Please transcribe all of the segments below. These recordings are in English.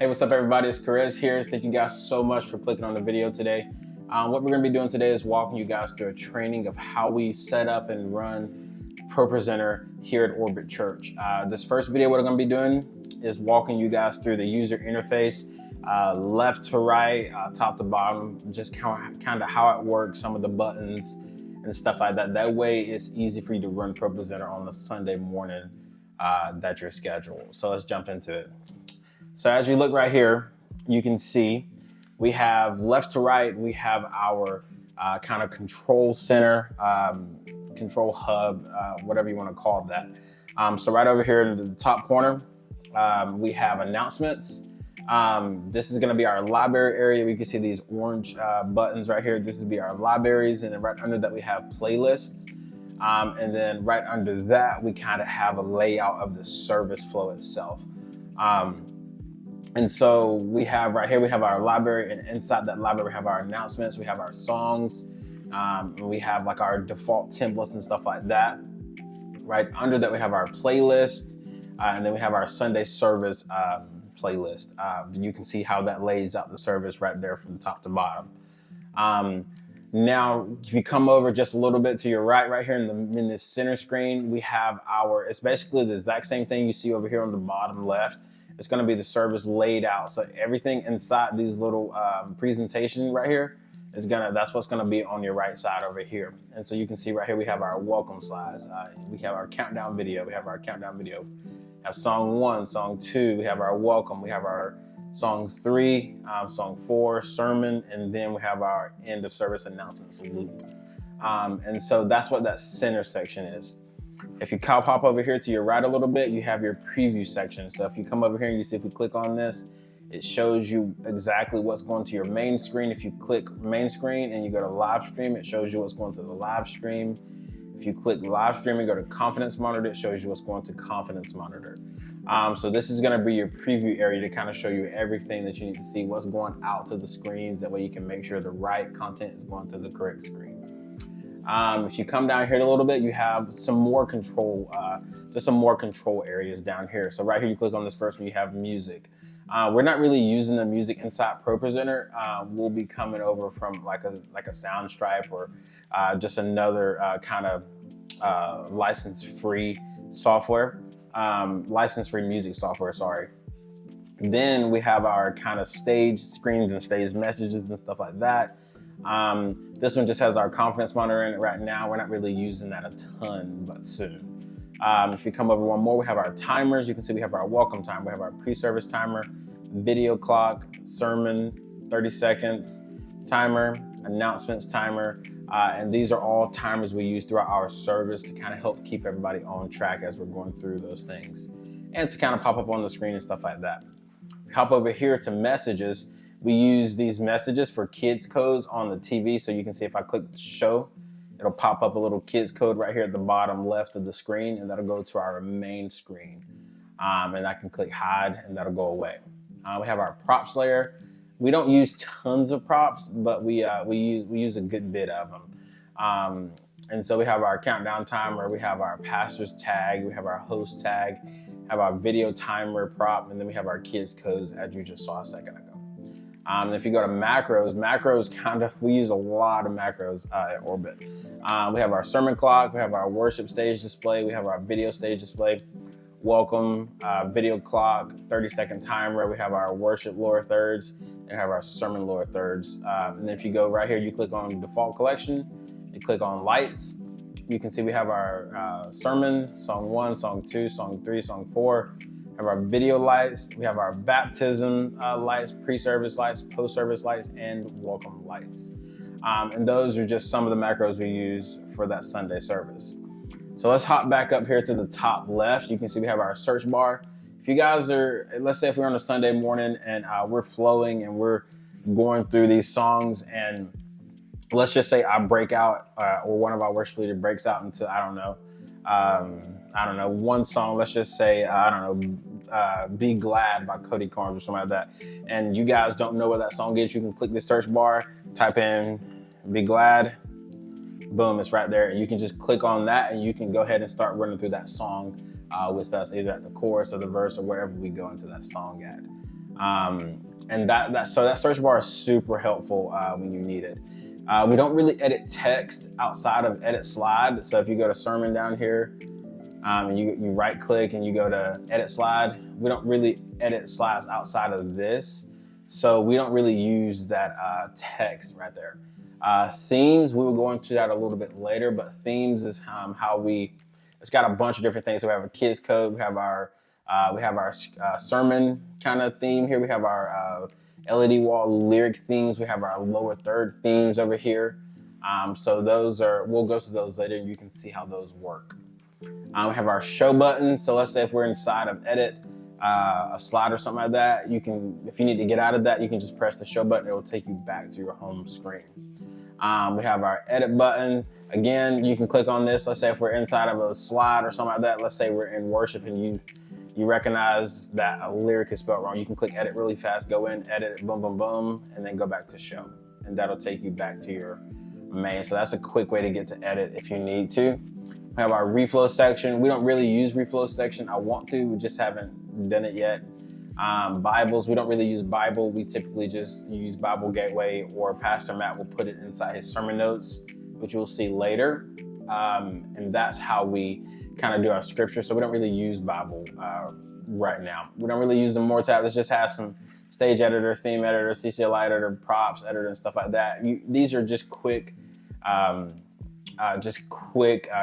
Hey, what's up everybody? It's Perez here. Thank you guys so much for clicking on the video today. What we're gonna be doing today is walking you guys through a training of how we set up and run ProPresenter here at Orbit Church. This first video, what I'm gonna be doing is walking you guys through the user interface, left to right, top to bottom, just kind of how it works, some of the buttons and stuff like that. That way it's easy for you to run ProPresenter on the Sunday morning that you're scheduled. So let's jump into it. So as you look right here, you can see we have left to right, we have our kind of control center, control hub, whatever you want to call that. So right over here in the top corner, we have announcements. This is going to be our library area. We can see these orange buttons right here. This would be our libraries, and then right under that we have playlists. And then right under that, we kind of have a layout of the service flow itself. And so we have right here, we have our library, and inside that library, we have our announcements, we have our songs, and we have like our default templates and stuff like that. Right under that, we have our playlists, and then we have our Sunday service playlist. You can see how that lays out the service right there from top to bottom. Now, if you come over just a little bit to your right here in this center screen, we have it's basically the exact same thing you see over here on the bottom left. It's going to be the service laid out. So everything inside these little presentation right here that's what's going to be on your right side over here. And so you can see right here, we have our welcome slides. We have our countdown video. We have song 1, song 2. We have our welcome. We have our song 3, song 4, sermon, and then we have our end of service announcements loop. And so that's what that center section is. If you pop over here to your right a little bit, you have your preview section. So if you come over here and you see if we click on this, it shows you exactly what's going to your main screen. If you click main screen and you go to live stream, it shows you what's going to the live stream. If you click live stream and go to confidence monitor, it shows you what's going to confidence monitor. So this is going to be your preview area to kind of show you everything that you need to see, what's going out to the screens. That way you can make sure the right content is going to the correct screen. If you come down here a little bit, you have some more control, just some more control areas down here. So right here, you click on this first one, you have music. We're not really using the music inside ProPresenter. We'll be coming over from like a Soundstripe or just another kind of license-free software, license-free music software, sorry. Then we have our kind of stage screens and stage messages and stuff like that. This one just has our confidence monitor in it right now. We're not really using that a ton, but soon. If you come over one more, we have our timers. You can see we have our welcome time. We have our pre-service timer, video clock, sermon, 30 seconds, timer, announcements timer. And these are all timers we use throughout our service to kind of help keep everybody on track as we're going through those things and to kind of pop up on the screen and stuff like that. Hop over here to messages. We use these messages for kids codes on the TV. So you can see if I click show, it'll pop up a little kids code right here at the bottom left of the screen, and that'll go to our main screen. And I can click hide and that'll go away. We have our props layer. We don't use tons of props, but we use a good bit of them. And so we have our countdown timer, we have our pastor's tag, we have our host tag, have our video timer prop, and then we have our kids codes as you just saw a second ago. If you go to macros, we use a lot of macros at Orbit. We have our sermon clock, we have our worship stage display, we have our video stage display, welcome, video clock, 30-second timer, we have our worship lower thirds, and we have our sermon lower thirds. And then if you go right here, you click on default collection, you click on lights, you can see we have our sermon, song 1, song 2, song 3, song 4, have our video lights, we have our baptism lights, pre-service lights, post-service lights, and welcome lights. And those are just some of the macros we use for that Sunday service. So let's hop back up here to the top left. You can see we have our search bar. If you guys let's say if we're on a Sunday morning and we're flowing and we're going through these songs, and let's just say I break out or one of our worship leaders breaks out into, I don't know, one song, let's just say, Be Glad by Cody Carnes or something like that. And you guys don't know what that song is, you can click the search bar, type in Be Glad, boom, it's right there. And you can just click on that and you can go ahead and start running through that song with us, either at the chorus or the verse or wherever we go into that song at. And so that search bar is super helpful when you need it. We don't really edit text outside of edit slide. So if you go to sermon down here, and you right click and you go to edit slide, we don't really edit slides outside of this. So we don't really use that text right there. Themes, we will go into that a little bit later, but themes is how it's got a bunch of different things. So we have a kids code, we have our sermon kind of theme here. We have our LED wall lyric themes. We have our lower third themes over here. So we'll go to those later and you can see how those work. We have our show button. So let's say if we're inside of edit, a slide or something like that, if you need to get out of that, you can just press the show button. It will take you back to your home screen. We have our edit button. Again, you can click on this. Let's say if we're inside of a slide or something like that, let's say we're in worship and you recognize that a lyric is spelled wrong. You can click edit really fast, go in, edit it, boom, boom, boom, and then go back to show. And that'll take you back to your main. So that's a quick way to get to edit if you need to. We have our reflow section. We don't really use reflow section. I want to, we just haven't done it yet. Bibles, we don't really use Bible. We typically just use Bible Gateway, or Pastor Matt will put it inside his sermon notes, which you'll see later. And that's how we kind of do our scripture. So we don't really use Bible right now. We don't really use the more tab. This just has some stage editor, theme editor, CCLI editor, props editor, and stuff like that. These are just quick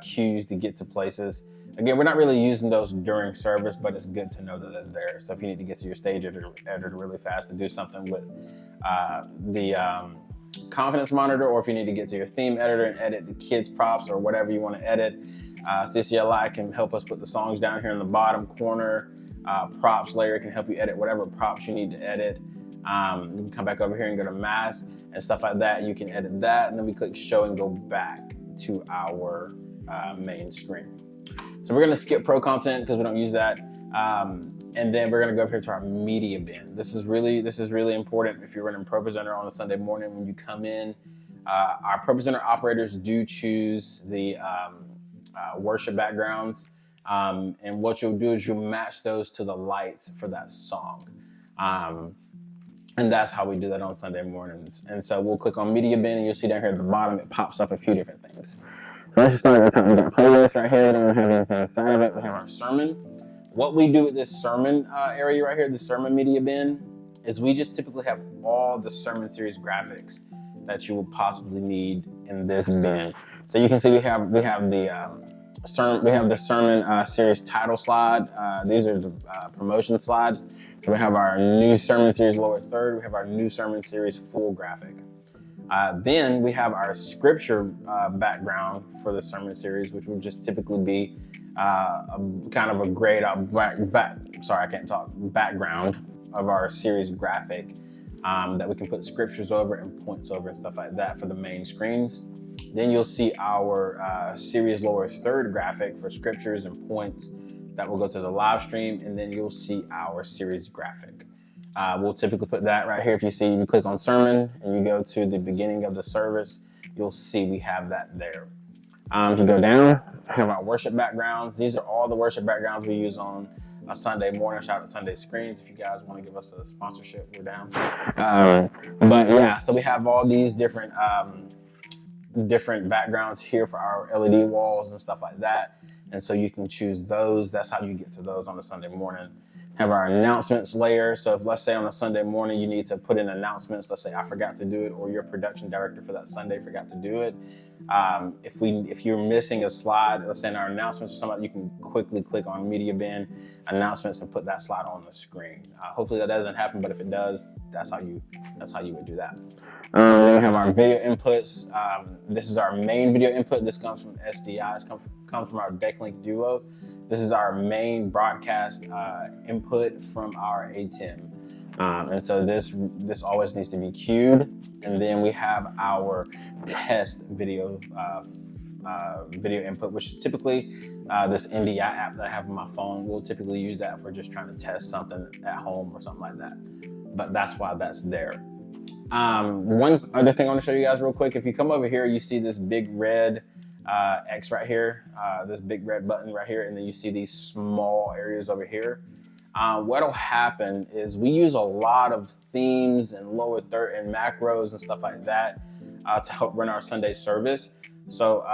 cues to get to places. Again, we're not really using those during service, but it's good to know that they're there. So if you need to get to your stage editor really fast to do something with the confidence monitor, or if you need to get to your theme editor and edit the kids props or whatever you want to edit, CCLI can help us put the songs down here in the bottom corner. Props layer can help you edit whatever props you need to edit. You can come back over here and go to mask and stuff like that. You can edit that, and then we click show and go back to our main screen. So we're gonna skip pro content because we don't use that. And then we're gonna go over here to our media bin. This is really important if you're running ProPresenter on a Sunday morning when you come in. Our ProPresenter operators do choose the worship backgrounds. And what you'll do is you'll match those to the lights for that song. And that's how we do that on Sunday mornings. And so we'll click on media bin, and you'll see down here at the bottom, it pops up a few different things. So let's just start with we got playlist right here. Then we have anything inside of it. We have our sermon. What we do with this sermon area right here, the sermon media bin, is we just typically have all the sermon series graphics that you will possibly need in this bin. So you can see we have the sermon series title slide. These are the promotion slides. So we have our new sermon series lower third. We have our new sermon series full graphic. Then we have our scripture background for the sermon series, which would just typically be kind of a grayed out background of our series graphic that we can put scriptures over and points over and stuff like that for the main screens. Then you'll see our series lower third graphic for scriptures and points that will go to the live stream, and then you'll see our series graphic. We'll typically put that right here. If you click on sermon and you go to the beginning of the service, you'll see we have that there. If you go down, we have our worship backgrounds. These are all the worship backgrounds we use on a Sunday morning. Shout out to Sunday Screens. If you guys want to give us a sponsorship, we're down. But yeah, so we have all these different backgrounds here for our LED walls and stuff like that. And so you can choose those. That's how you get to those on a Sunday morning. Have our announcements layer. So if, let's say on a Sunday morning, you need to put in announcements, let's say I forgot to do it, or your production director for that Sunday forgot to do it. If you're missing a slide, let's say in our announcements or something, you can quickly click on media bin announcements and put that slide on the screen. Hopefully that doesn't happen, but if it does, that's how you would do that. Then we have our video inputs. This is our main video input. This comes from SDI. It comes from our Decklink Duo. This is our main broadcast input from our ATEM. And so this always needs to be queued. And then we have our test video input, which is typically this NDI app that I have on my phone. We'll typically use that for just trying to test something at home or something like that. But that's why that's there. One other thing I want to show you guys real quick. If you come over here, you see this big red X right here, this big red button right here, and then you see these small areas over here. What'll happen is we use a lot of themes and lower third and macros and stuff like that to help run our Sunday service. So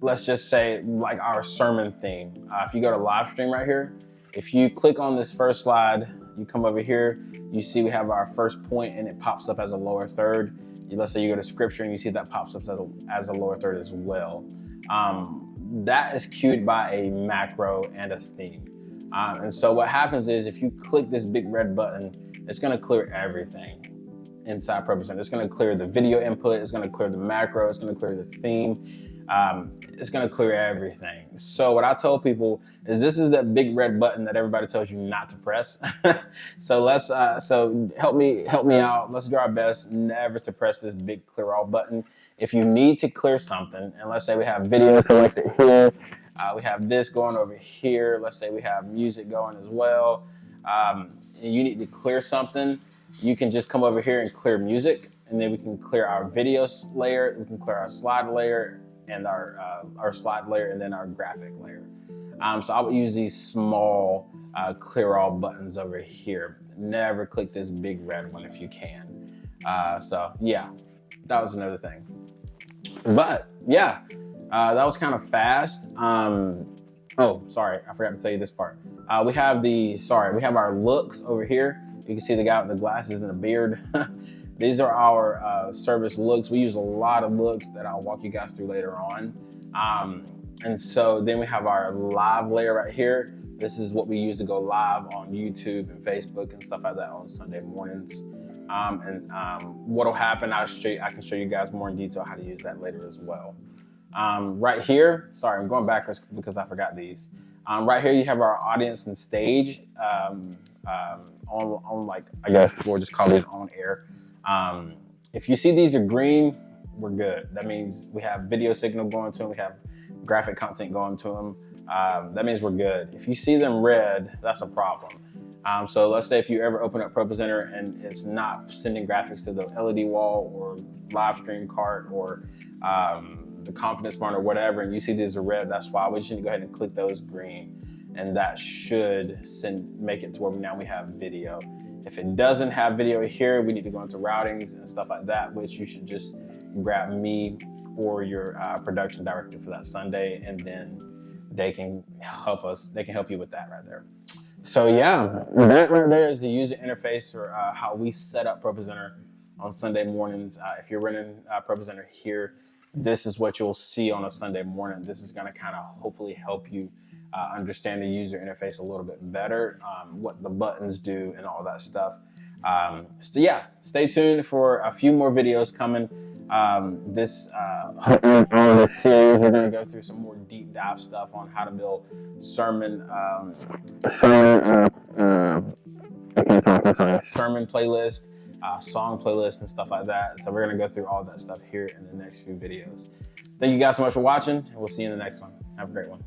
let's just say like our sermon theme. If you go to live stream right here, if you click on this first slide, you come over here, you see we have our first point and it pops up as a lower third. Let's say you go to scripture and you see that pops up as a lower third as well. That is cued by a macro and a theme. And so what happens is if you click this big red button, it's gonna clear everything inside ProPresenter. It's gonna clear the video input, it's gonna clear the macro, it's gonna clear the theme, it's gonna clear everything. So what I tell people is this is that big red button that everybody tells you not to press. So let's, so help me out. Let's do our best never to press this big clear all button. If you need to clear something, and let's say we have video selected here, we have this going over here. Let's say we have music going as well. And you need to clear something. You can just come over here and clear music, and then we can clear our video layer. We can clear our slide layer and our slide layer, and then our graphic layer. So I would use these small clear all buttons over here. Never click this big red one if you can. So yeah, that was another thing. But yeah. That was kind of fast. Oh, sorry, I forgot to tell you this part. We have our looks over here. You can see the guy with the glasses and the beard. These are our service looks. We use a lot of looks that I'll walk you guys through later on. And so then we have our live layer right here. This is what we use to go live on YouTube and Facebook and stuff like that on Sunday mornings. What'll happen, I can show you guys more in detail how to use that later as well. Right here, sorry, I'm going backwards because I forgot these. Right here, you have our audience and stage on like, I guess we'll just call these on air. If you see these are green, we're good. That means we have video signal going to them. We have graphic content going to them. That means we're good. If you see them red, that's a problem. So let's say if you ever open up ProPresenter and it's not sending graphics to the LED wall or live stream cart or the confidence barn or whatever, and you see these are red, that's why we just need to go ahead and click those green, and that should make it to where now we have video. If it doesn't have video here, we need to go into routings and stuff like that, which you should just grab me or your production director for that Sunday, and then they can help us. They can help you with that right there. So yeah, that right there is the user interface for how we set up ProPresenter on Sunday mornings. If you're running ProPresenter here, this is what you'll see on a Sunday morning. This is going to kind of hopefully help you understand the user interface a little bit better, what the buttons do and all that stuff. So yeah, stay tuned for a few more videos coming. This series, we're going to go through some more deep dive stuff on how to build sermon playlist, song playlist and stuff like that. So we're going to go through all that stuff here in the next few videos. Thank you guys so much for watching, and we'll see you in the next one. Have a great one.